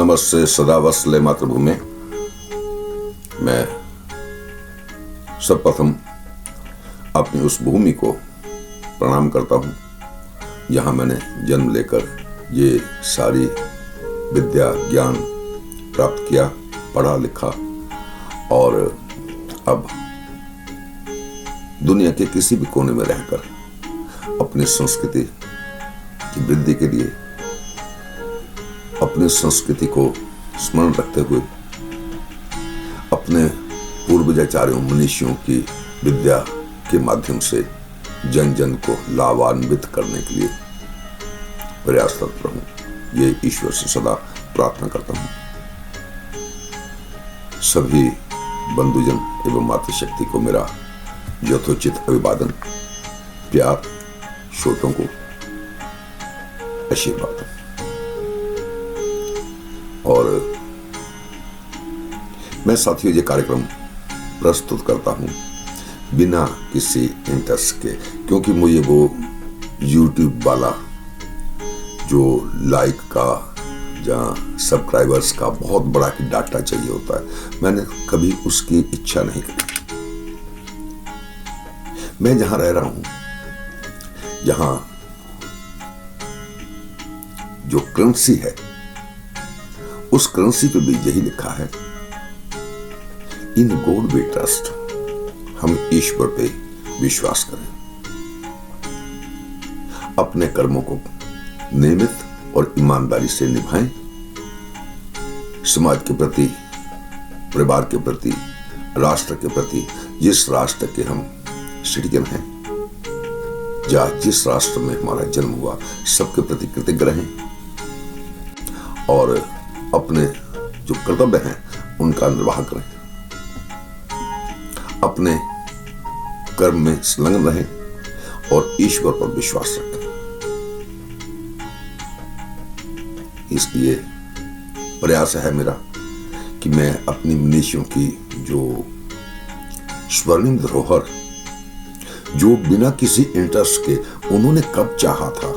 नमस्ते सदा वत्सले मातृभूमि। मैं सर्वप्रथम अपनी उस भूमि को प्रणाम करता हूँ जहाँ मैंने जन्म लेकर ये सारी विद्या ज्ञान प्राप्त किया, पढ़ा लिखा और अब दुनिया के किसी भी कोने में रहकर अपनी संस्कृति की वृद्धि के लिए, अपनी संस्कृति को स्मरण रखते हुए अपने पूर्वजाचार्यों मनीषियों की विद्या के माध्यम से जन जन को लाभान्वित करने के लिए प्रयासरत रहूं, ये ईश्वर से सदा प्रार्थना करता हूं। सभी बंधुजन एवं मातृशक्ति को मेरा यथोचित अभिवादन, प्यार, छोटों को आशीर्वाद। और मैं साथियों ये कार्यक्रम प्रस्तुत करता हूं बिना किसी इंटरेस्ट के, क्योंकि मुझे वो YouTube वाला जो लाइक का या सब्सक्राइबर्स का बहुत बड़ा डाटा चाहिए होता है, मैंने कभी उसकी इच्छा नहीं करी। मैं जहां रह रहा हूं, जहां जो करेंसी है उस करेंसी पे भी यही लिखा है, इन गॉड वी ट्रस्ट, हम ईश्वर पे विश्वास करें, अपने कर्मों को नियमित और ईमानदारी से निभाएं, समाज के प्रति, परिवार के प्रति, राष्ट्र के प्रति, जिस राष्ट्र के हम सिटीजन हैं या जिस राष्ट्र में हमारा जन्म हुआ, सबके प्रति कृतज्ञ रहें और अपने जो कर्तव्य हैं उनका निर्वाह करें, अपने कर्म में संलग्न रहें और ईश्वर पर विश्वास रखें। इसलिए प्रयास है मेरा कि मैं अपनी मनीषियों की जो स्वर्णिम धरोहर, जो बिना किसी इंटरेस्ट के उन्होंने कब चाहा था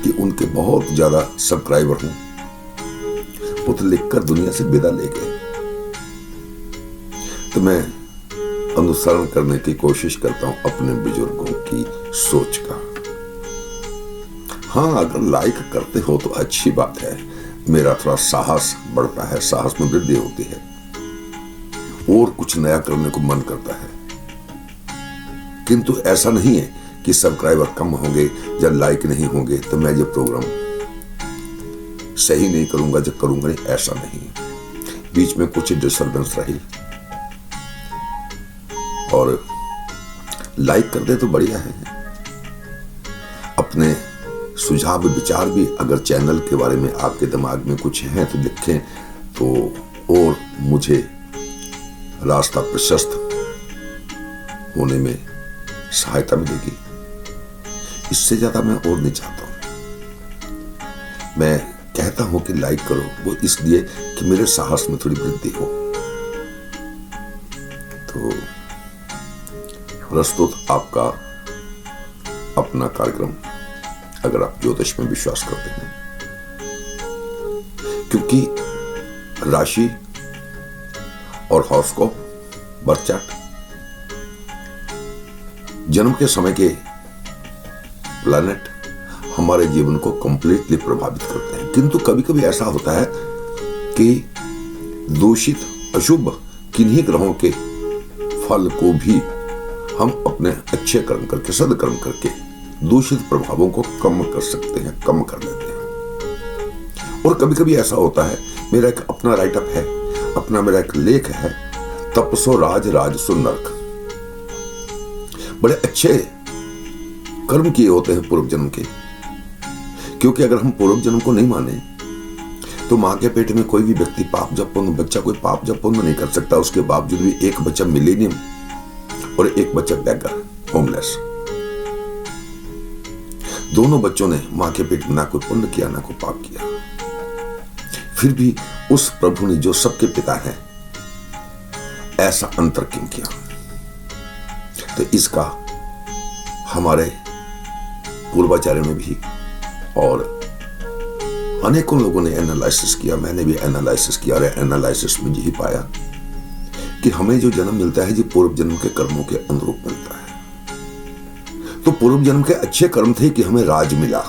कि उनके बहुत ज्यादा सब्सक्राइबर हों, वो तो लिखकर दुनिया से विदा ले गए, तो मैं अनुसरण करने की कोशिश करता हूं अपने बुजुर्गों की सोच का। हाँ, अगर लाइक करते हो तो अच्छी बात है, मेरा थोड़ा साहस बढ़ता है, साहस में वृद्धि होती है और कुछ नया करने को मन करता है। किंतु ऐसा नहीं है कि सब्सक्राइबर कम होंगे या लाइक नहीं होंगे तो मैं ये प्रोग्राम सही नहीं करूंगा, जब करूंगा नहीं, ऐसा नहीं। बीच में कुछ डिस्टर्बेंस रही और लाइक कर दे तो बढ़िया है। अपने सुझाव विचार भी अगर चैनल के बारे में आपके दिमाग में कुछ है तो लिखें, तो और मुझे रास्ता प्रशस्त होने में सहायता मिलेगी। इससे ज्यादा मैं और नहीं चाहता हूं। मैं कहता हूं कि लाइक करो, वो इसलिए कि मेरे साहस में थोड़ी वृद्धि हो। तो प्रस्तुत आपका अपना कार्यक्रम, अगर आप ज्योतिष में विश्वास करते हैं, क्योंकि राशि और हॉरोस्कोप, बर्थ चार्ट, जन्म के समय के प्लैनेट हमारे जीवन को कंप्लीटली प्रभावित करते हैं। किंतु कभी कभी ऐसा होता है कि दूषित, अशुभ किन्हीं ग्रहों के फल को भी हम अपने अच्छे कर्म करके, सदकर्म करके दूषित प्रभावों को कम कर सकते हैं, कम कर लेते हैं। और कभी कभी ऐसा होता है, मेरा एक अपना राइटअप है, अपना मेरा एक लेख है, तपसो राज राजसो नरक, बड़े अच्छे कर्म किए होते हैं पूर्व जन्म के। क्योंकि अगर हम पूर्व जन्म को नहीं माने तो मां के पेट में कोई भी व्यक्ति पाप जब पुण्य, बच्चा कोई पाप जब पुण्य नहीं कर सकता। उसके बावजूद भी एक बच्चा मिलेनियम और एक बच्चा बेगर, होमलेस, दोनों बच्चों ने मां के पेट में ना कोई पुण्य किया ना कोई पाप किया, फिर भी उस प्रभु ने जो सबके पिता है ऐसा अंतर क्यों किया? तो इसका हमारे पूर्वाचार्यों ने भी और अनेकों लोगों ने एनालिसिस किया, मैंने भी एनालिसिस किया और एनालिसिस में यही पाया कि हमें जो जन्म मिलता है, जो पूर्व जन्म के कर्मों के अनुरूप मिलता है। तो पूर्व जन्म के अच्छे कर्म थे कि हमें राज मिला।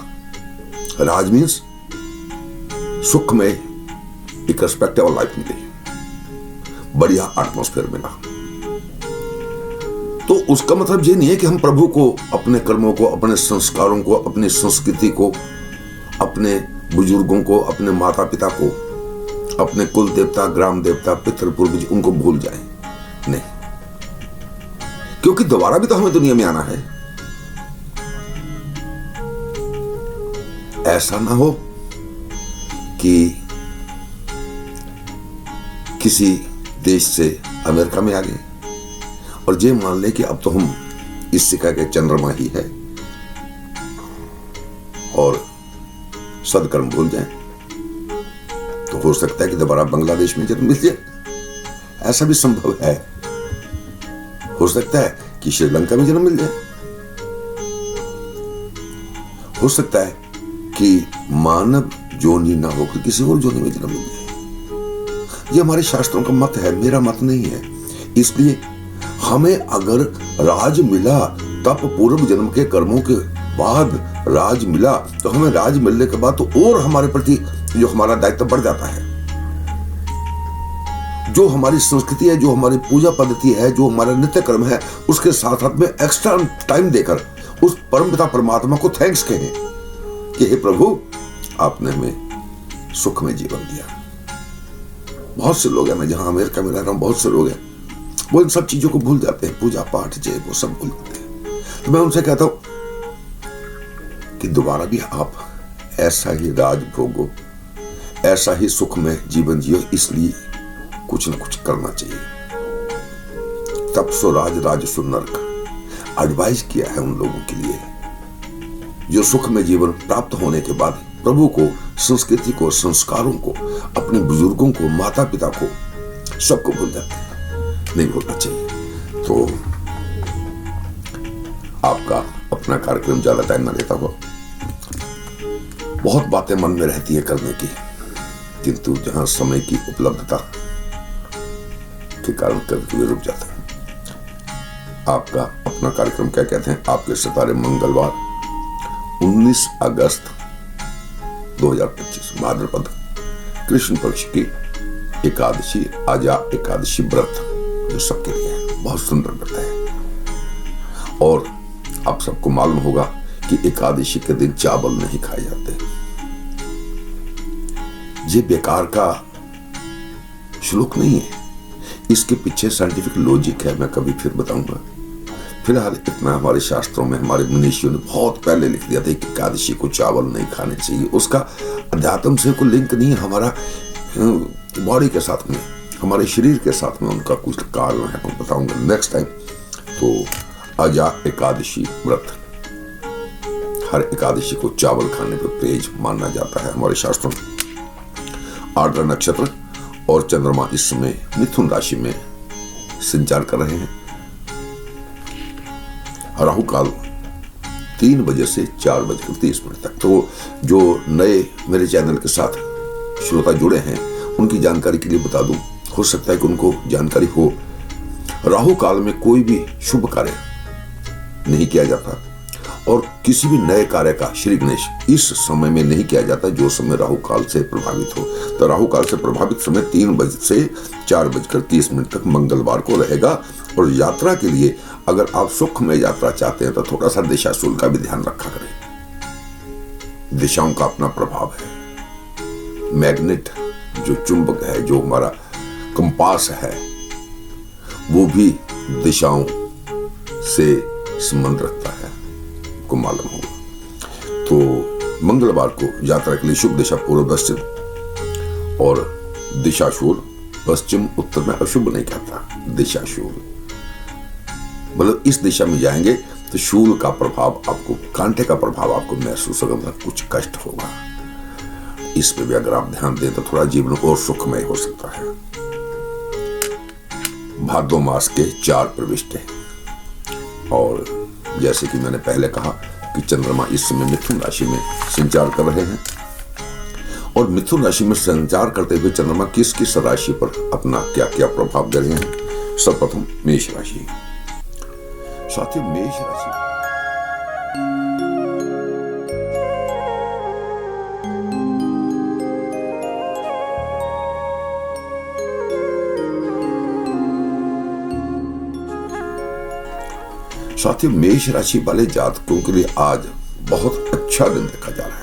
राज मीन्स सुख में एक पर्सपेक्टिव ऑफ लाइफ मिली, बढ़िया एटमॉस्फेयर मिला। तो उसका मतलब ये नहीं है कि हम प्रभु को, अपने कर्मों को, अपने संस्कारों को, अपनी संस्कृति को, अपने बुजुर्गों को, अपने माता पिता को, अपने कुल देवता, ग्राम देवता, पितृ पूर्वज, उनको भूल जाएं। नहीं, क्योंकि दोबारा भी तो हमें दुनिया में आना है। ऐसा ना हो कि किसी देश से अमेरिका में आ गए और ये मान ले कि अब तो हम इस सिक्का के चंद्रमा ही है और सदकर्म भूल जाएं। तो हो सकता है कि दोबारा बांग्लादेश में जन्म मिल जाए, ऐसा भी संभव है। हो सकता है कि श्रीलंका में जन्म मिल जाए, हो सकता है कि मानव जोनी ना होकर किसी और जोनी में जन्म मिल जाए। ये हमारे शास्त्रों का मत है, मेरा मत नहीं है। इसलिए हमें अगर राज मिला, तब पूर्व जन्म के कर्मों के बाद राज मिला, तो हमें राज मिलने के बाद तो और हमारे प्रति जो हमारा दायित्व बढ़ जाता है। जो हमारी संस्कृति है, जो हमारी पूजा पद्धति है, जो हमारा नित्य कर्म है, उसके साथ साथ में एक्स्ट्रा टाइम देकर उस परमपिता परमात्मा को थैंक्स कहें कि हे प्रभु, आपने हमें सुख में जीवन दिया। बहुत से लोग हैं, मैं जहां अमेरिका में रह रहा हूं, बहुत से लोग हैं, वो इन सब चीजों को भूल जाते हैं, पूजा पाठ जय वो सब भूल जाते हैं। तो मैं उनसे कहता हूं कि दोबारा भी आप ऐसा ही राज भोगो, ऐसा ही सुख में जीवन जियो। इसलिए कुछ न कुछ करना चाहिए। तप सो राज, राज सो नरक एडवाइस किया है उन लोगों के लिए जो सुख में जीवन प्राप्त होने के बाद प्रभु को, संस्कृति को, संस्कारों को, अपने बुजुर्गों को, माता पिता को, सबको भूल जाते हैं। नहीं भूलना चाहिए। तो आपका अपना कार्यक्रम ज्यादा टाइम ना लेता हुआ, बहुत बातें मन में रहती है करने की, किंतु जहां समय की उपलब्धता के कारण कभी रुक जाता है। आपका अपना कार्यक्रम क्या कहते हैं? आपके सितारे, मंगलवार 19 अगस्त 2025 भाद्रपद कृष्ण पक्ष की एकादशी, आजा एकादशी व्रत, जो सबके लिए है, बहुत सुंदर व्रत है। और आप सबको मालूम होगा कि एकादशी के दिन चावल नहीं खाए जाते। ये बेकार का श्लोक नहीं है, इसके पीछे साइंटिफिक लॉजिक है, मैं कभी फिर बताऊंगा। फिलहाल इतना हमारे शास्त्रों में, हमारे मनीषियों ने बहुत पहले लिख दिया था कि एकादशी को चावल नहीं खाने चाहिए। उसका अध्यात्म से कोई लिंक नहीं है, हमारा बॉडी के साथ में, हमारे शरीर के साथ में उनका कुछ कारण है, मैं बताऊंगा नेक्स्ट टाइम। तो आजा एकादशी व्रत, हर एकादशी को चावल खाने पर तेज माना जाता है हमारे शास्त्रों में। आर्द्र नक्षत्र और चंद्रमा इस समय मिथुन राशि में संचार कर रहे हैं। राहु काल 3 बजे से 4:30 तक। तो जो नए मेरे चैनल के साथ श्रोता जुड़े हैं, उनकी जानकारी के लिए बता दूं, हो सकता है कि उनको जानकारी हो, राहु काल में कोई भी शुभ कार्य नहीं किया जाता और किसी भी नए कार्य का श्री गणेश इस समय में नहीं किया जाता जो समय राहु काल से प्रभावित हो। तो राहु काल से प्रभावित समय 3 बजे से 4:30 तक मंगलवार को रहेगा। और यात्रा के लिए अगर आप सुख में यात्रा चाहते हैं तो थोड़ा सा दिशा शूल का भी ध्यान रखा करें। दिशाओं का अपना प्रभाव है। मैग्नेट जो चुंबक है, जो हमारा कंपास है, वो भी दिशाओं से संबंध रखता है, को मालूम होगा। तो मंगलवार को यात्रा के लिए शुभ दिशा पूर्व पश्चिम और दिशा शूल पश्चिम उत्तर में अशुभ नहीं कहता, दिशा शूल मतलब इस दिशा में जाएंगे तो शूल का प्रभाव आपको, कांटे का प्रभाव आपको महसूस होगा, मतलब कुछ कष्ट होगा। इस पे भी अगर आप ध्यान दें तो थोड़ा जीवन और सुखमय हो सकता है। भादो मास के 4 प्रविष्ट हैं और जैसे कि मैंने पहले कहा कि चंद्रमा इस समय मिथुन राशि में संचार कर रहे हैं और मिथुन राशि में संचार करते हुए चंद्रमा किस किस राशि पर अपना क्या क्या प्रभाव दे रहे हैं। सर्वप्रथम मेष राशि। साथियों, मेष राशि साथियों मेष राशि वाले जातकों के लिए आज बहुत अच्छा दिन देखा जा रहा है।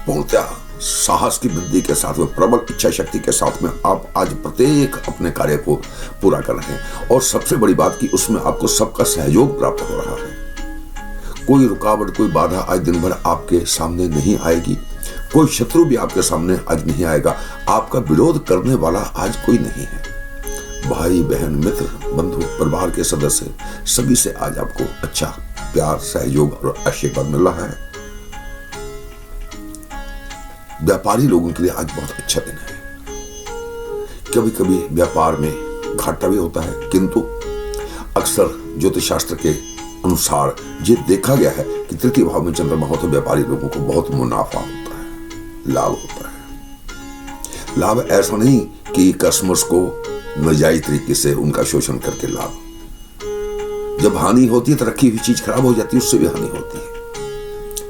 पूर्णतः साहस की वृद्धि के साथ में, प्रबल इच्छा शक्ति के साथ में आप आज प्रत्येक अपने कार्य को पूरा कर रहे हैं और सबसे बड़ी बात कि उसमें आपको सबका सहयोग प्राप्त हो रहा है। कोई रुकावट, कोई बाधा आज दिन भर आपके सामने नहीं आएगी। कोई शत्रु भी आपके सामने आज नहीं आएगा। आपका विरोध करने वाला आज कोई नहीं है। भाई बहन, मित्र, बंधु, परिवार के सदस्य सभी से आज आपको अच्छा प्यार, सहयोग और आशीर्वाद मिल रहा है। व्यापारी लोगों के लिए आज बहुत अच्छा दिन है। कभी कभी व्यापार में घाटा भी होता है, किंतु अक्सर ज्योतिष शास्त्र के अनुसार ये देखा गया है कि तृतीय भाव में चंद्रमा हो तो व्यापारी लोगों को बहुत मुनाफा होता है, लाभ होता है। लाभ ऐसा नहीं कि कस्टमर्स को नाजायज तरीके से उनका शोषण करके लाभ। जब हानि होती है तो रखी हुई चीज खराब हो जाती है, उससे भी हानि होती है।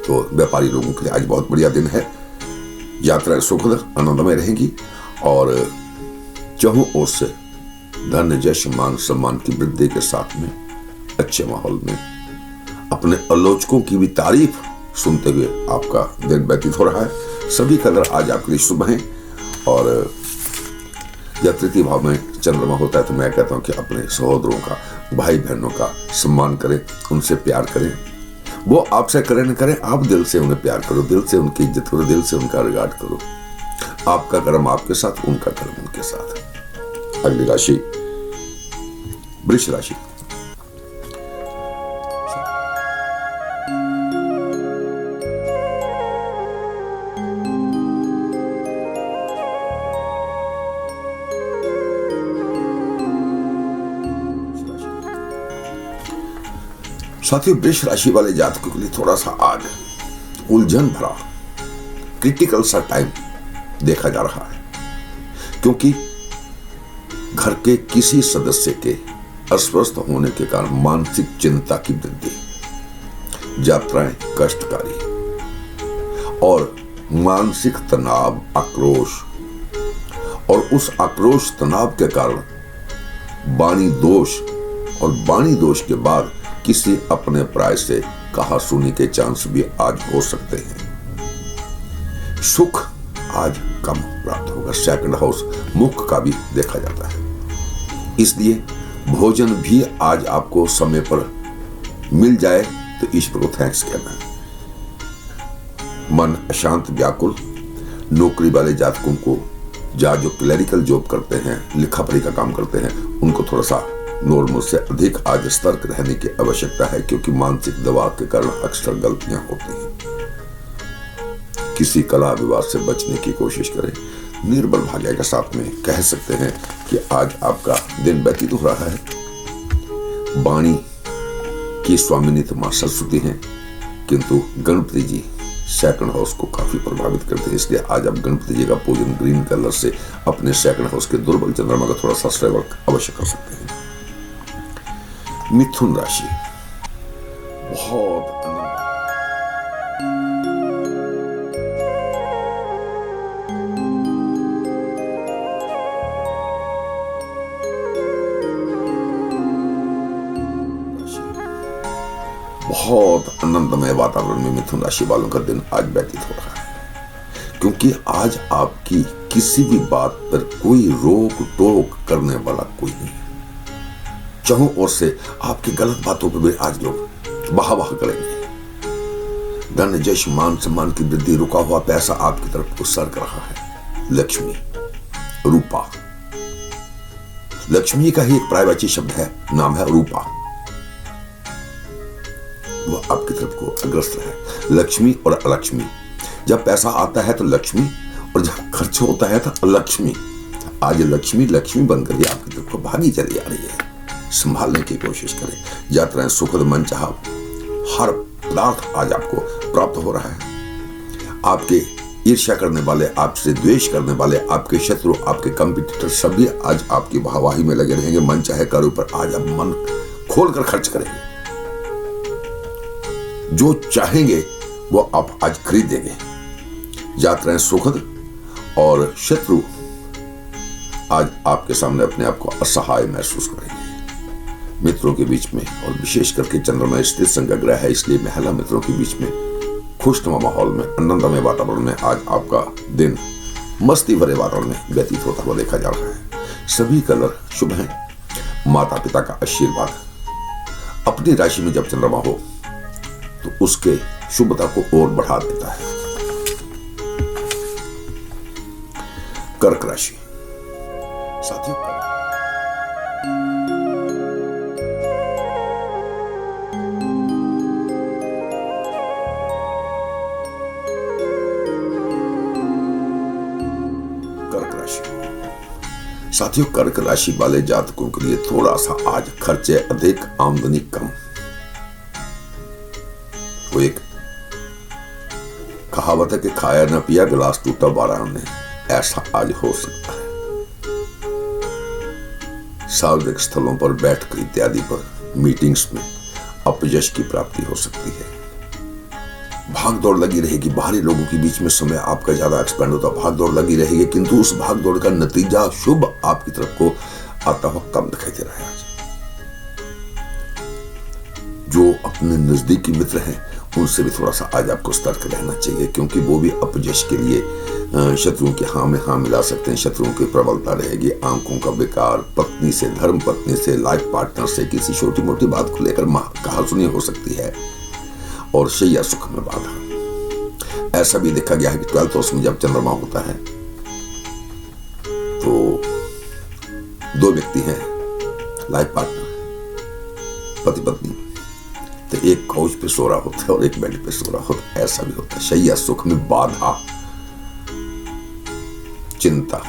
तो व्यापारी लोगों के लिए आज बहुत बढ़िया दिन है। यात्राएं सुखद आनंदमय रहेंगी और चहुं ओर से धन, यश, मान, सम्मान की वृद्धि के साथ में अच्छे माहौल में अपने आलोचकों की भी तारीफ सुनते हुए आपका दिन व्यतीत हो रहा है। सभी कलर आज आपके लिए शुभ हैं और जब तृतीय भाव में चंद्रमा होता है तो मैं कहता हूं कि अपने सहोदरों का, भाई बहनों का सम्मान करें, उनसे प्यार करें। वो आपसे करें न करें, आप दिल से उन्हें प्यार करो, दिल से उनकी इज्जत करो, दिल से उनका रिगार्ड करो। आपका कर्म आपके साथ, उनका कर्म उनके साथ। अगली राशि वृष राशि। साथियों, वृष राशि वाले जातकों के लिए थोड़ा सा आज उलझन भरा क्रिटिकल सा टाइम देखा जा रहा है, क्योंकि घर के किसी सदस्य के अस्वस्थ होने के कारण मानसिक चिंता की वृद्धि, यात्राएं कष्टकारी और मानसिक तनाव, आक्रोश और उस आक्रोश तनाव के कारण वाणी दोष और वाणी दोष के बाद किसी अपने प्राय से कहा सुनी के चांस भी आज हो सकते हैं। सुख आज कम प्राप्त होगा। सेकंड हाउस मुख का भी देखा जाता है, इसलिए भोजन भी आज आपको समय पर मिल जाए तो ईश्वर को थैंक्स कहना है। मन अशांत, व्याकुल। नौकरी वाले जातकों को जो क्लरिकल जॉब करते हैं, लिखा पढ़ी का काम करते हैं, उनको थोड़ा सा नॉर्मल से अधिक आज सतर्क रहने की आवश्यकता है, क्योंकि मानसिक दबाव के कारण अक्सर गलतियां होती हैं। किसी कला विवाद से बचने की कोशिश करें। निर्बल भाग्य के साथ में कह सकते हैं कि आज आपका दिन व्यतीत हो रहा है। वाणी की स्वामिनी तो मां सरस्वती हैं, किंतु गणपति जी सेकंड हाउस को काफी प्रभावित करते हैं, इसलिए आज आप गणपति जी का पूजन ग्रीन कलर से अपने सेकंड हाउस के दुर्बल चंद्रमा का थोड़ा सा श्रेय अवश्य कर सकते हैं। मिथुन राशि। बहुत आनंदमय वातावरण में मिथुन राशि वालों का दिन आज व्यतीत हो रहा है, क्योंकि आज आपकी किसी भी बात पर कोई रोक टोक करने वाला कोई नहीं है। चाहों ओर से आपकी गलत बातों पर भी आज लोग वाह वाह करेंगे। धन, यश, मान, सम्मान की वृद्धि, रुका हुआ पैसा आपकी तरफ को सर्क रहा है। लक्ष्मी, रूपा। लक्ष्मी का ही एक पर्यायवाची शब्द है, नाम है रूपा। वो आपकी तरफ को अग्रसर है। लक्ष्मी और अलक्ष्मी, जब पैसा आता है तो लक्ष्मी और जब खर्च होता है तो अलक्ष्मी। आज लक्ष्मी लक्ष्मी बनकर ही आपकी तरफ को भागी चली आ रही है। संभालने की कोशिश करें। यात्राएं सुखद, मनचाहा हर पदार्थ आज आपको प्राप्त हो रहा है। आपके ईर्ष्या करने वाले, आपसे द्वेष करने वाले, आपके शत्रु, आपके कंपटीटर सभी आज आपकी वाहवाही में लगे रहेंगे। मन चाहे कार्यों पर आज आप मन खोलकर खर्च करेंगे, जो चाहेंगे वो आप आज खरीदेंगे। यात्राएं सुखद और शत्रु आज आपके सामने अपने आप को असहाय महसूस करेंगे। मित्रों के बीच में और विशेष करके चंद्रमा स्थित संग ग्रह है, इसलिए महिला मित्रों के बीच में खुशनुमा माहौल में, आनंदमय वातावरण में आज आपका दिन मस्ती भरे वातावरण में व्यतीत होता हुआ देखा जा रहा है। सभी कलर शुभ हैं। माता पिता का आशीर्वाद अपनी राशि में जब चंद्रमा हो तो उसके शुभता को और बढ़ा देता है। कर्क राशि। साथियों, साथियों कर्क राशि वाले जातकों के लिए थोड़ा सा आज खर्चे अधिक, आमदनी कम। वो एक कहावत है कि खाया न पिया गिलास टूटा 12 ने, ऐसा आज हो सकता है। सार्वजनिक स्थलों पर, बैठक इत्यादि पर, मीटिंग्स में अपयश की प्राप्ति हो सकती है। भाग दौड़ लगी रहेगी, बाहरी लोगों के बीच में समय आपका ज्यादा एक्सपेंड होता, भाग दौड़ लगी रहेगी, किंतु उस भाग दौड़ का नतीजा शुभ आपकी तरफ को आता हुआ कम दिखाई दे रहा है। आज जो अपने नजदीकी मित्र हैं उनसे भी थोड़ा सा आज आपको सतर्क रहना चाहिए, क्योंकि वो भी अपयश के लिए शत्रुओं के हाँ में हाँ मिला सकते हैं। शत्रुओं की प्रबलता रहेगी, आंखों का विकार, पत्नी से, धर्म पत्नी से, लाइफ पार्टनर से किसी छोटी मोटी बात को लेकर कहासुनी हो सकती है, और शैया सुख में बाधा। ऐसा भी देखा गया है कि 12th हाउस में जब चंद्रमा होता है तो 2 व्यक्ति हैं, लाइफ पार्टनर, पति पत्नी, तो एक काउच पे सो रहा होता है और एक बेड पे सो रहा होता है। ऐसा भी होता है। शैया सुख में बाधा, चिंता,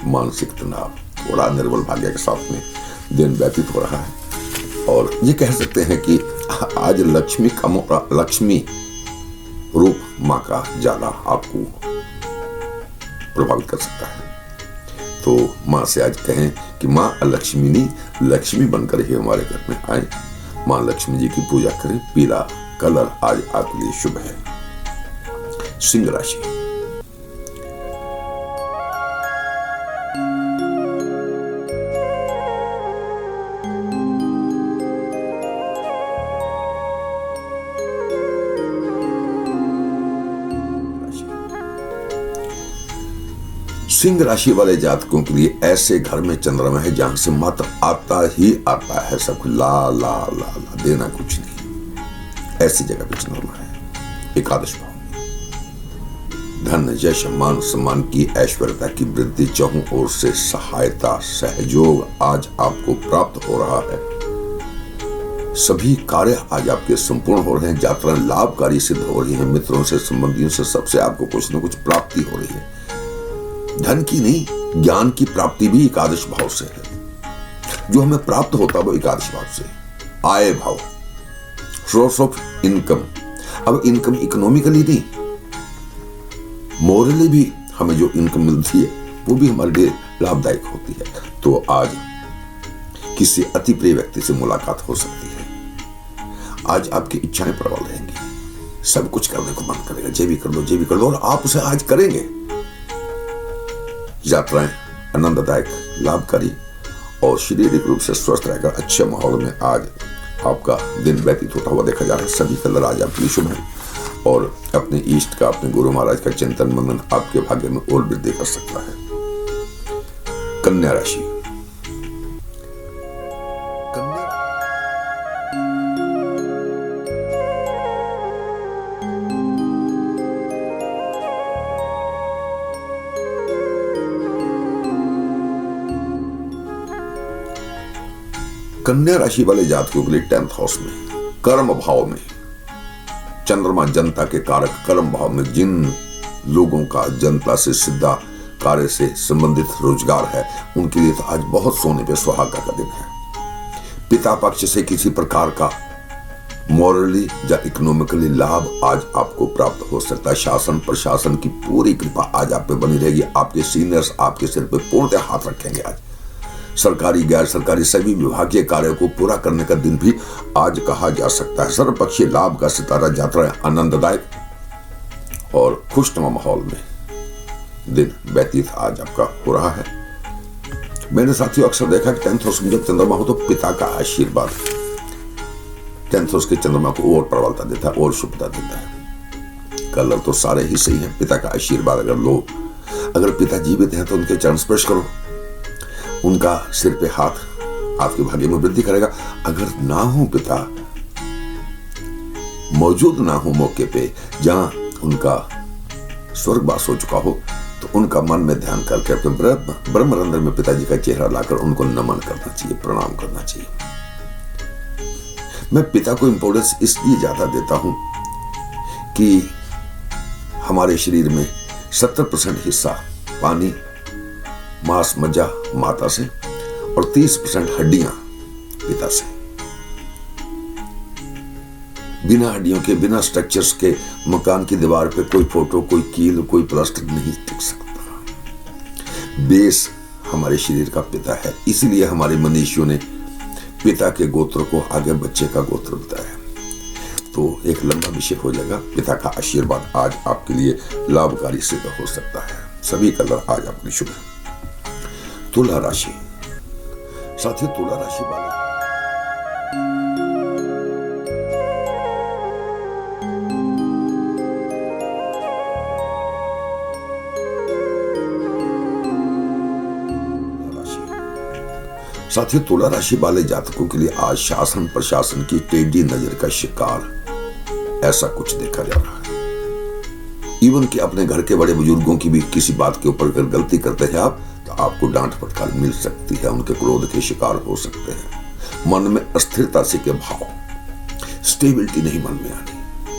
मानसिक तनाव, थोड़ा निर्बल भाग्य के साथ में दिन व्यतीत हो रहा है। और ये कह सकते हैं कि आज लक्ष्मी का लक्ष्मी रूप माँ का ज्यादा आपको प्रभावित कर सकता है। तो माँ से आज कहें कि माँ लक्ष्मी लक्ष्मी बनकर ही हमारे घर में आए। माँ लक्ष्मी जी की पूजा करें। पीला कलर आज आपके लिए शुभ है। सिंह राशि। सिंह राशि वाले जातकों के लिए ऐसे घर में चंद्रमा है जहां से मात्र आता ही आता है, सब ला ला ला ला, देना कुछ नहीं। ऐसी जगह पे चंद्रमा है। एकादश भाव में धन, यश, मान सम्मान की, ऐश्वर्यता की वृद्धि, चारों ओर से सहायता, सहयोग आज आपको प्राप्त हो रहा है। सभी कार्य आज आपके संपूर्ण हो रहे हैं। यात्राएं लाभकारी सिद्ध हो रही हैं। मित्रों से, संबंधियों से, सबसे आपको कुछ न कुछ प्राप्ति हो रही है। धन की नहीं, ज्ञान की प्राप्ति भी एकादश भाव से है। जो हमें प्राप्त होता है वो एकादश भाव से। आय भाव, सोर्स ऑफ इनकम। अब इनकम इकोनॉमिकली नहीं, मोरली भी हमें जो इनकम मिलती है वो भी हमारे लिए लाभदायक होती है। तो आज किसी अति प्रिय व्यक्ति से मुलाकात हो सकती है। आज आपकी इच्छाएं प्रबल रहेंगी। सब कुछ करने को मन करेगा, ये भी कर लो, ये भी कर लो, और आप उसे आज करेंगे। यात्राएं आनंददायक, लाभकारी और शारीरिक रूप से स्वस्थ रहकर अच्छे माहौल में आज आपका दिन व्यतीत होता हुआ देखा जा रहा है। सभी कलर आज आपके लिए शुभ है और अपने इष्ट का, अपने गुरु महाराज का चिंतन मनन आपके भाग्य में और वृद्धि कर सकता है। कन्या राशि। कन्या राशि वाले जातकों के लिए 10th हाउस में, कर्म भाव में चंद्रमा, जनता के कारक, कर्म भाव में जिन लोगों का जनता से सीधा कार्य से संबंधित रोजगार है उनके लिए तो आज बहुत सोने पे सुहागा का दिन है। पिता पक्ष से किसी प्रकार का मॉरली या इकोनॉमिकली लाभ आज आपको प्राप्त हो सकता है। शासन प्रशासन की पूरी कृपा आज आप पे बनी रहेगी। आपके सीनियर्स आपके सिर पे पूर्णतः हाथ रखेंगे। आज सरकारी गैर सरकारी सभी विभागीय कार्यों को पूरा करने का दिन भी आज कहा जा सकता है। सर्वपक्षीय लाभ का सितारा यात्रा आनंददायक और खुशनुमा माहौल में दिन व्यतीत आज आपका हो रहा है। मैंने साथियों अक्सर देखा कि 10th हाउस में जब चंद्रमा हो तो पिता का आशीर्वाद 10th हाउस के चंद्रमा को और प्रबलता देता है और शुभता देता है। कलर तो सारे ही सही हैं। पिता का आशीर्वाद अगर लो, अगर पिता जीवित हैं तो उनके चरण स्पर्श करो, उनका सिर पे हाथ आपके भाग्य में वृद्धि करेगा। अगर ना हो पिता मौजूद ना हो मौके पे जहां उनका स्वर्गवास हो चुका हो, तो उनका मन में ध्यान करके अपने ब्रह्मरंध्र में पिताजी का चेहरा लाकर उनको नमन करना चाहिए, प्रणाम करना चाहिए। मैं पिता को इंपॉर्टेंस इसलिए ज्यादा देता हूं कि हमारे शरीर में 70% हिस्सा पानी मांस मज्जा माता से और 30% हड्डियां पिता से। बिना हड्डियों के, बिना स्ट्रक्चर्स के मकान की दीवार पे कोई फोटो, कोई कील, कोई प्लास्टर नहीं टिक सकता। बेस हमारे शरीर का पिता है। इसलिए हमारे मनीषियों ने पिता के गोत्र को आगे बच्चे का गोत्र बताया। तो एक लंबा विषय हो जाएगा। पिता का आशीर्वाद आज आपके लिए लाभकारी सिद्ध हो सकता है। सभी कलर आज आपके शुभ है। तुला राशि, साथियों तुला राशि वाले साथियों तुला राशि वाले जातकों के लिए आज शासन प्रशासन की टेढ़ी नजर का शिकार ऐसा कुछ देखा जा रहा है। इवन कि अपने घर के बड़े बुजुर्गों की भी किसी बात के ऊपर अगर गलती करते हैं आप, तो आपको डांट फटकार मिल सकती है। उनके क्रोध के शिकार हो सकते हैं। मन में अस्थिरता से के भाव, स्टेबिलिटी नहीं मन में आनी।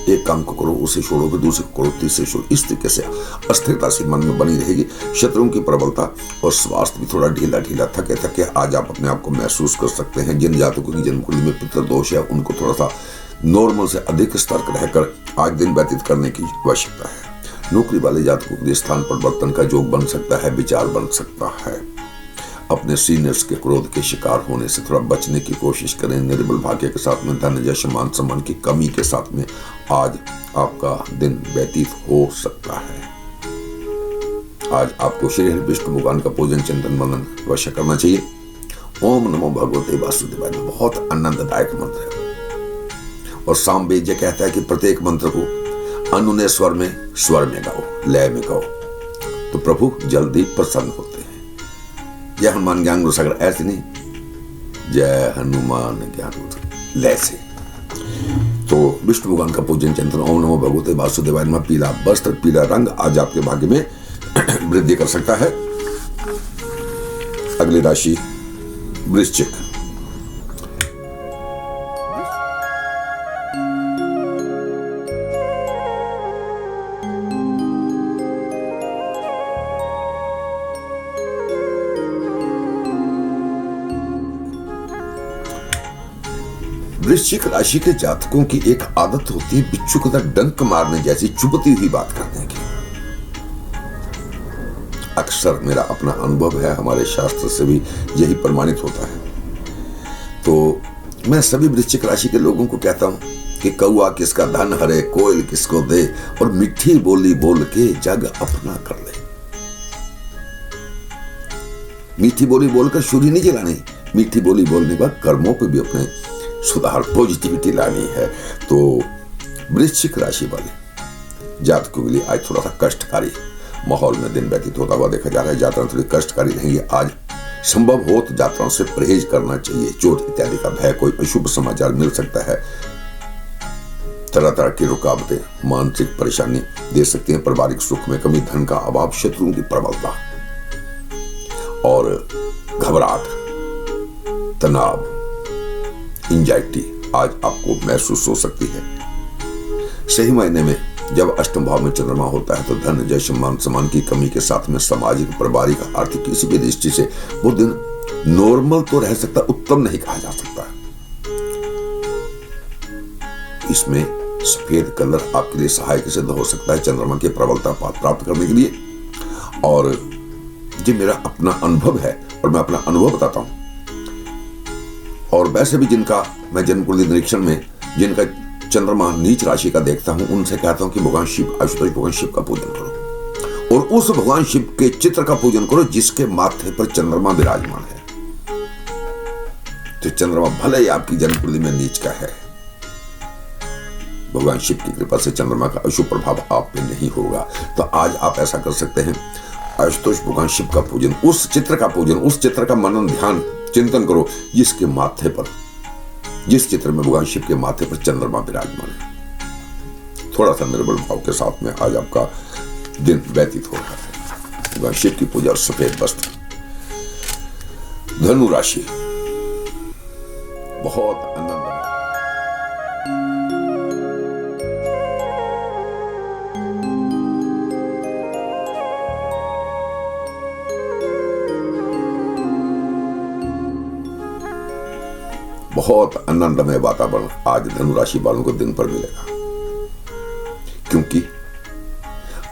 एक काम को करो, उसे छोड़ो, फिर दूसरे को करो, तीसरे छोड़ो। इस तरीके से अस्थिरता से मन में बनी रहेगी। शत्रुओं की प्रबलता और स्वास्थ्य भी थोड़ा ढीला ढीला, थके थके आज आप अपने आप को महसूस कर सकते हैं। जिन जातकों की जन्मकुंडली में पितृदोष है, उनको थोड़ा सा नॉर्मल से अधिक सतर्क रहकर आज दिन व्यतीत करने की आवश्यकता है। नौकरी वाले जातकों के लिए स्थान परिवर्तन का योग बन सकता है, विचार बन सकता है। अपने सीनियर्स के क्रोध के शिकार होने से थोड़ा बचने की कोशिश करें। निर्बल भाग्य के साथ में धन यश मान सम्मान की कमी के साथ में आज आपका दिन व्यतीत हो सकता है। आज आपको श्री हरि विष्णु भगवान का पूजन चिंतन मनन अवश्य करना चाहिए। ओम नमो भगवते वासुदेवाय बहुत आनंददायक मंत्र है। और सामवेद कहता है कि प्रत्येक मंत्र को अनुनय स्वर में गाओ, लय में गाओ, तो प्रभु जल्दी प्रसन्न होते हैं। जय हनुमान ज्ञान सागर ऐसे नहीं, जय हनुमान ज्ञान लय से। तो विष्णु भगवान का पूजन चिंतन ओम नमो भगवते वासुदेवाय नमः। पीला वस्त्र, पीला रंग आज आपके भाग्य में वृद्धि कर सकता है। अगली राशि वृश्चिक। वृश्चिक राशि के जातकों की एक आदत होती है बिच्छू को डंक मारने जैसी चुभती हुई बात करने की। अक्सर मेरा अपना अनुभव है, हमारे शास्त्र से भी यही प्रमाणित होता है। तो मैं सभी वृश्चिक राशि के लोगों को कहता हूं कि कौआ किसका धन हरे, कोयल किसको दे, और मीठी बोली बोल के जग अपना कर ले। मीठी बोली बोलकर शूरी नहीं जलानी, मीठी बोली बोलने के बाद कर्मों पे भी अपने सुधार, पॉजिटिविटी लानी है। तो वृश्चिक राशि वाले जातकों के लिए आज थोड़ा सा कष्टकारी माहौल में दिन व्यतीत होता हुआ देखा जा रहा है। यात्राएं थोड़ी कष्टकारी रहेंगी आज। संभव हो तो यात्राओं से परहेज करना चाहिए। चोट इत्यादि का भय, कोई अशुभ समाचार मिल सकता है। तरह तरह की रुकावटें मानसिक परेशानी दे सकती हैं। पारिवारिक सुख में कमी, धन का अभाव, शत्रुओं की प्रबलता और घबराहट, तनाव, एंजाइटी आज आपको महसूस हो सकती है। सही मायने में जब अष्टम भाव में चंद्रमा होता है तो धन यश मान सम्मान की कमी के साथ में सामाजिक, पारिवारिक, आर्थिक किसी भी दृष्टि से वो दिन नॉर्मल तो रह सकता, उत्तम नहीं कहा जा सकता। इसमें सफेद कलर आपके लिए सहायक सिद्ध हो सकता है चंद्रमा की प्रबलता प्राप्त करने के लिए। और ये मेरा अपना अनुभव है और मैं अपना अनुभव बताता हूं। और वैसे भी जिनका मैं जन्म कुंडली निरीक्षण में जिनका चंद्रमा नीच राशि का देखता हूं, उनसे कहता हूं कि भगवान शिव, आशुतोष भगवान शिव का पूजन करो और उस भगवान शिव के चित्र का पूजन करो जिसके माथे पर चंद्रमा विराजमान है। तो चंद्रमा भले ही आपकी जन्म कुंडली में नीच का है, भगवान शिव की कृपा से चंद्रमा का अशुभ प्रभाव आप पे नहीं होगा। तो आज आप ऐसा कर सकते हैं, आशुतोष भगवान शिव का पूजन, उस चित्र का पूजन, उस चित्र का मनन ध्यान चिंतन करो जिसके माथे पर, जिस चित्र में भगवान शिव के माथे पर चंद्रमा विराजमान है। थोड़ा सा निर्बल भाव के साथ में आज आपका दिन व्यतीत हो रहा है। भगवान शिव की पूजा और सफेद वस्त्र। धनु राशि, बहुत आनंद, बहुत आनंदमय वातावरण आज धनु राशि वालों को दिन पर मिलेगा। क्योंकि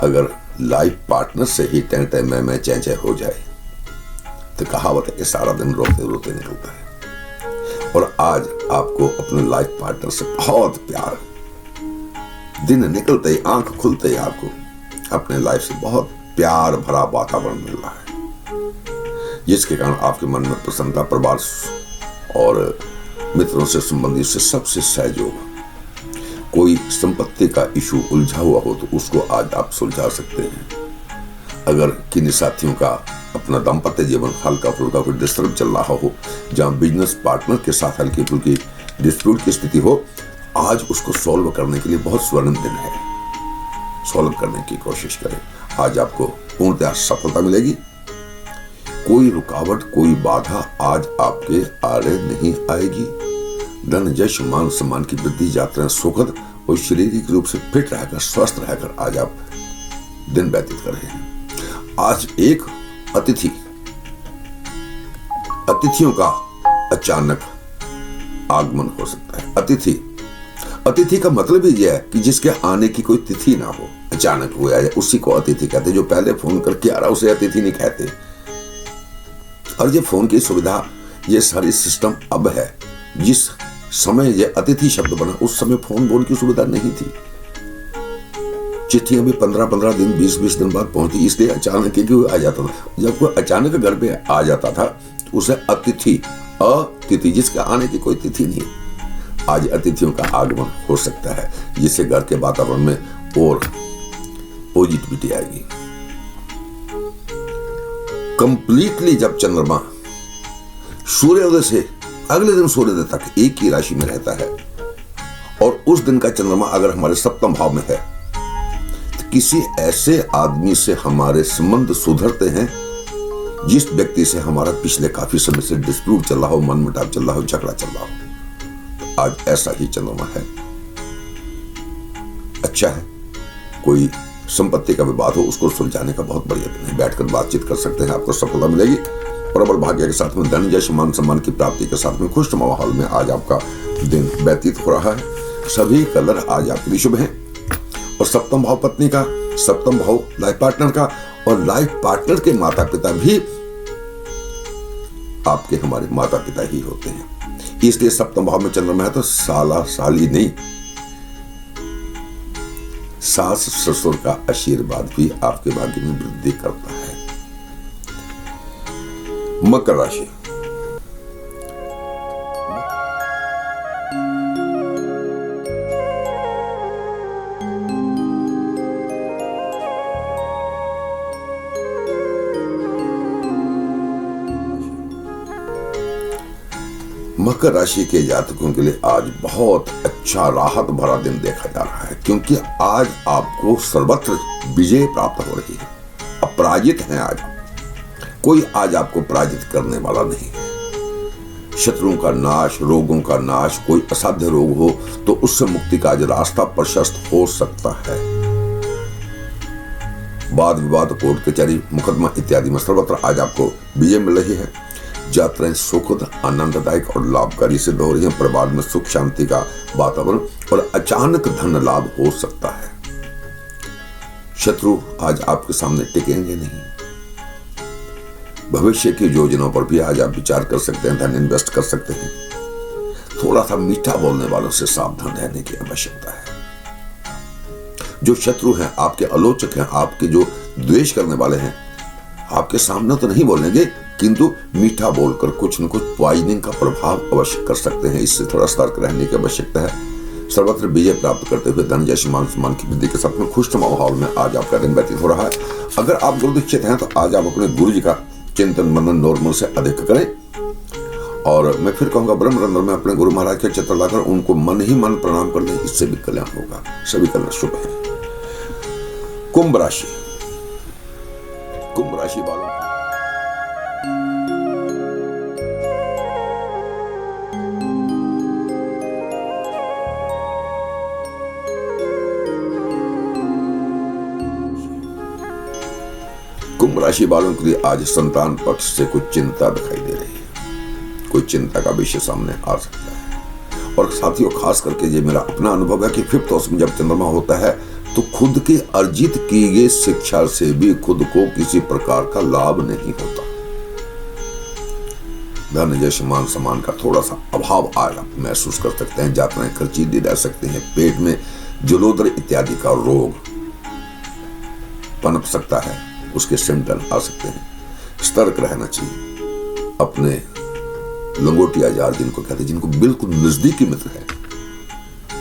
अगर लाइफ पार्टनर से ही तय तय मैं चै हो जाए तो कहावत है कि सारा दिन रोते रोते निकलता है। और आज आपको अपने लाइफ पार्टनर से बहुत प्यार, दिन निकलते ही, आंख खुलते ही आपको अपने लाइफ से बहुत प्यार भरा वातावरण मिल रहा है, जिसके कारण आपके मन में प्रसन्नता, परिवार और मित्रों से संबंधित से सबसे सहयोग। कोई संपत्ति का इशू उलझा हुआ हो तो उसको आज आप सुलझा सकते हैं। अगर किन्हीं साथियों का अपना दाम्पत्य जीवन हल्का फुल्का कोई डिस्टर्ब चल रहा हो, जहां बिजनेस पार्टनर के साथ हल्की फुल्की डिस्प्यूट की स्थिति हो, आज उसको सॉल्व करने के लिए बहुत स्वर्णिम दिन है। सॉल्व करने की कोशिश करें, आज आपको पूर्णतः सफलता मिलेगी। कोई रुकावट, कोई बाधा आज आपके आड़े नहीं आएगी। धन, यश, मान सम्मान की वृद्धि, यात्राएं सुखद और शारीरिक रूप से फिट रहकर, स्वस्थ रहकर आज आप दिन व्यतीत कर रहे हैं। आज एक अतिथियों का अचानक आगमन हो सकता है। अतिथि का मतलब ही यह है कि जिसके आने की कोई तिथि ना हो, अचानक हो जाए, उसी को अतिथि कहते हैं। जो पहले फोन करके आ रहा उसे अतिथि नहीं कहते। और ये फोन की सुविधा, ये सारी सिस्टम अब है। जिस समय ये अतिथि शब्द बना उस समय फोन बोल की सुविधा नहीं थी। चिट्ठियां भी 15-15 दिन, 20-20 दिन बाद पहुंचती, इसलिए अचानक क्यों आ जाता था। जब कोई अचानक घर पे आ जाता था तो उसे अतिथि, जिसके आने की कोई तिथि नहीं। आज अतिथियों का आगमन हो सकता है, जिससे घर के वातावरण में और पॉजिटिविटी आएगी। कंप्लीटली जब चंद्रमा सूर्योदय से अगले दिन सूर्योदय तक एक ही राशि में रहता है और उस दिन का चंद्रमा अगर हमारे सप्तम भाव में है तो किसी ऐसे आदमी से हमारे संबंध सुधरते हैं जिस व्यक्ति से हमारा पिछले काफी समय से डिस्प्यूट चल रहा हो, मनमुटाव चल रहा हो, झगड़ा चल रहा हो। आज ऐसा ही चंद्रमा है। अच्छा है, कोई संपत्ति का विवाद हो उसको सुलझाने का बहुत बढ़िया दिन है। बैठकर बातचीत कर सकते हैं, आपको सफलता मिलेगी। प्रबल भाग्य के साथ में धन, यश, मान सम्मान की प्राप्ति के साथ में खुश माहौल में आज आपका दिन व्यतीत हो रहा है। सभी कलर आज आपके लिए शुभ हैं। और सप्तम भाव पत्नी का, सप्तम भाव लाइफ पार्टनर का, और लाइफ पार्टनर के माता पिता भी आपके हमारे माता पिता ही होते हैं। इसलिए सप्तम भाव में चंद्रमा है तो साला साली नहीं, सास ससुर का आशीर्वाद भी आपके भाग्य में वृद्धि करता है। मकर राशि, मकर राशि के जातकों के लिए आज बहुत अच्छा राहत भरा दिन देखा जा रहा है, क्योंकि आज आपको सर्वत्र विजय प्राप्त हो रही है। अपराजित हैं आज, कोई आज आपको पराजित करने वाला नहीं है। शत्रुओं का नाश, रोगों का नाश, कोई असाध्य रोग हो तो उससे मुक्ति का आज रास्ता प्रशस्त हो सकता है। वाद विवाद, कोर्ट कचहरी, मुकदमा इत्यादि में सर्वत्र आज आपको विजय मिल रही है। यात्राएं सुखद, आनंददायक और लाभकारी सिद्ध हो रही हैं। परिवार में सुख शांति का वातावरण और अचानक धन लाभ हो सकता है। शत्रु आज आपके सामने टिकेंगे नहीं। भविष्य की योजनाओं पर भी आज आप विचार कर सकते हैं, धन इन्वेस्ट कर सकते हैं। थोड़ा सा मीठा बोलने वालों से सावधान रहने की आवश्यकता है। जो शत्रु हैं, आपके आलोचक हैं, आपके जो द्वेष करने वाले हैं, आपके सामने तो नहीं बोलेंगे, किंतु मीठा बोलकर कुछ न कुछ पॉइजनिंग का प्रभाव अवश्य कर सकते हैं। इससे थोड़ा सतर्क रहने की आवश्यकता है। सर्वत्र विजय प्राप्त करते हुए धन जैसे मान सम्मान की वृद्धि के साथ में खुशनुमा माहौल में आज आपका दिन व्यतीत हो रहा है। अगर आप गुरु दीक्षित हैं तो आज आप अपने गुरु जी का चिंतन मनन नॉर्मल से अधिक करें। और मैं फिर कहूंगा, ब्रह्म रंध्र में अपने गुरु महाराज के चित्र लाकर उनको मन ही मन प्रणाम कर लें, इससे भी कल्याण होगा। सभी कल्याण शुभ है। कुंभ राशि, कुंभ राशि वालों कुंभ राशि वालों के लिए आज संतान पक्ष से कुछ चिंता दिखाई दे रही है। कोई चिंता का विषय सामने आ सकता है। और साथियों, खास करके ये मेरा अपना अनुभव है कि 5th हाउस में जब चंद्रमा होता है तो खुद के अर्जित की गई शिक्षा से भी खुद को किसी प्रकार का लाभ नहीं होता। धन जैसे मान सम्मान का थोड़ा सा अभाव आज आप महसूस कर सकते हैं। यात्राएं खर्चीली रह सकती हैं। पेट में जलोदर इत्यादि का रोग पनप सकता है, उसके सिम्टम आ सकते हैं। सतर्क रहना चाहिए। अपने लंगोटिया यार जिनको कहते हैं, जिनको बिल्कुल नजदीकी मित्र है,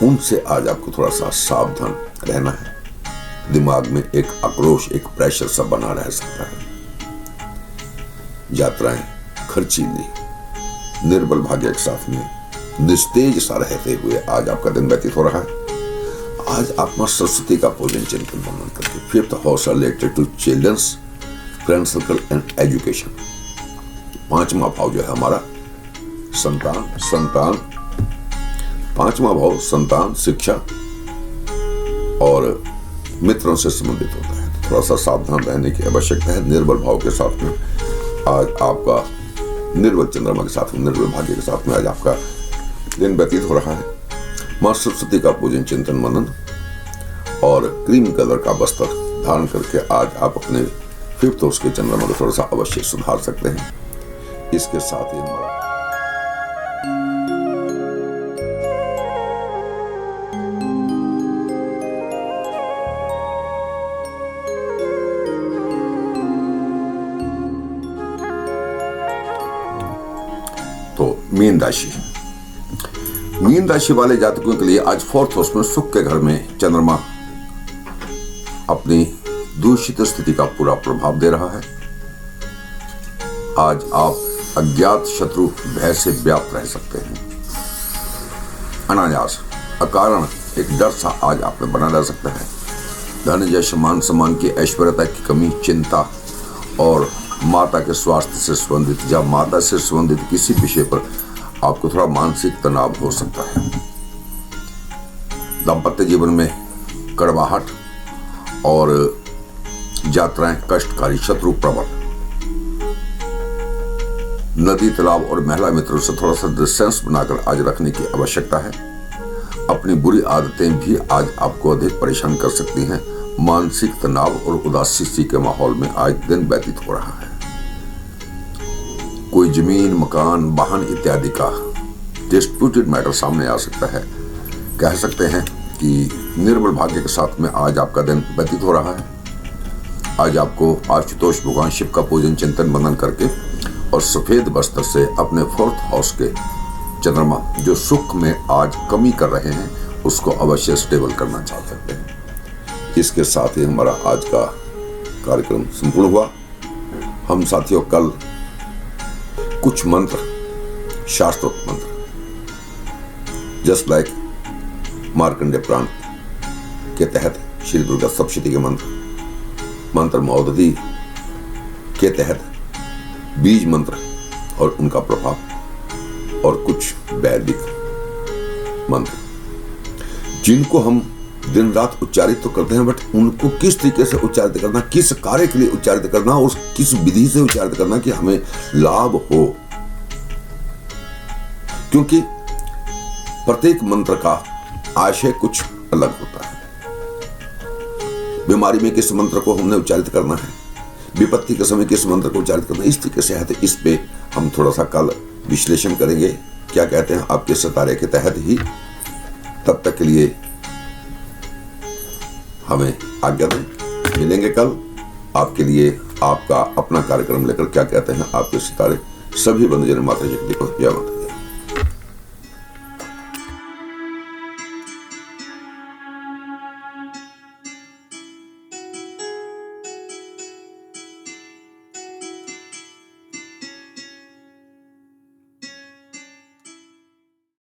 उनसे आज आपको थोड़ा सा सावधान रहना है। दिमाग में एक आक्रोश, एक प्रेशर सा बना रह सकता है। यात्राएं खर्चीली, निर्बल भाग्य के साथ में निस्तेज सा रहते हुए आज आपका दिन व्यतीत हो रहा है। आज आप मां सरस्वती का पूजन चिंतन मनन करके 5th house related to childrens, friend circle and education, 5वां भाव जो है हमारा संतान, 5वां भाव संतान, शिक्षा और मित्रों से संबंधित होता है। थोड़ा सा सावधान रहने की आवश्यकता है। निर्बल भाव के साथ में आज आपका, निर्बल चंद्रमा के साथ में, निर्बल भाग्य के साथ में आज आपका दिन व्यतीत हो रहा है। मां सरस्वती का पूजन चिंतन मनन और क्रीम कलर का वस्त्र धारण करके आज आप अपने 5th हाउस के चंद्रमा को थोड़ा सा अवश्य सुधार सकते हैं। इसके साथ ही हमारा तो मीन राशि, मीन राशि वाले जातकों के लिए आज 4th हाउस में सुख के घर में चंद्रमा अपनी दूषित स्थिति का पूरा प्रभाव दे रहा है। आज आप अज्ञात शत्रु भय से व्याप्त रह सकते हैं। अनायास अकारण एक डर सा आज आप में बना रह सकता है। धन यश मान सम्मान की, ऐश्वर्यता की कमी, चिंता और माता के स्वास्थ्य से संबंधित या माता से संबंधित किसी विषय पर आपको थोड़ा मानसिक तनाव हो सकता है। दाम्पत्य जीवन में कड़वाहट और यात्राएं कष्टकारी, शत्रु प्रबल, नदी तालाब और महिला मित्रों से थोड़ा सा डिस्टेंस बनाकर आज रखने की आवश्यकता है। अपनी बुरी आदतें भी आज आपको अधिक परेशान कर सकती हैं। मानसिक तनाव और उदासी के माहौल में आज दिन व्यतीत हो रहा है। कोई जमीन, मकान, वाहन इत्यादि का डिस्प्यूटेड मैटर सामने आ सकता है। कह सकते हैं कि निर्बल भाग्य के साथ में आज आपका दिन व्यतीत हो रहा है। आज आपको आशुतोष भगवान शिव का पूजन चिंतन मनन करके और सफेद वस्त्र से अपने 4th हाउस के चंद्रमा जो सुख में आज कमी कर रहे हैं उसको अवश्य स्टेबल करना चाह सकते हैं। इसके साथ ही हमारा आज का कार्यक्रम संपूर्ण हुआ। हम साथियों कल कुछ मंत्र, शास्त्रोक्त मंत्र, जस्ट लाइक मार्कंडे पुराण के तहत श्री दुर्गा सप्तशती के मंत्र महोदधि के तहत बीज मंत्र और उनका प्रभाव और कुछ वैदिक मंत्र जिनको हम दिन रात उच्चारित तो करते हैं, बट उनको किस तरीके से उच्चारित करना, किस कार्य के लिए उच्चारित करना और किस विधि से उच्चारित करना कि हमें लाभ हो, क्योंकि प्रत्येक मंत्र का आशय कुछ अलग होता है। बीमारी में किस मंत्र को हमने उच्चारित करना है, विपत्ति के समय किस मंत्र को उच्चारित करना है, इस तरीके से है। तो इस पे हम थोड़ा सा कल विश्लेषण करेंगे, क्या कहते हैं आपके सितारे के तहत ही। तब तक के लिए हमें आज्ञा दें, मिलेंगे कल आपके लिए आपका अपना कार्यक्रम लेकर। क्या कहते हैं आपके सितारे। सभी बंधुजन माता शक्ति को जय माता।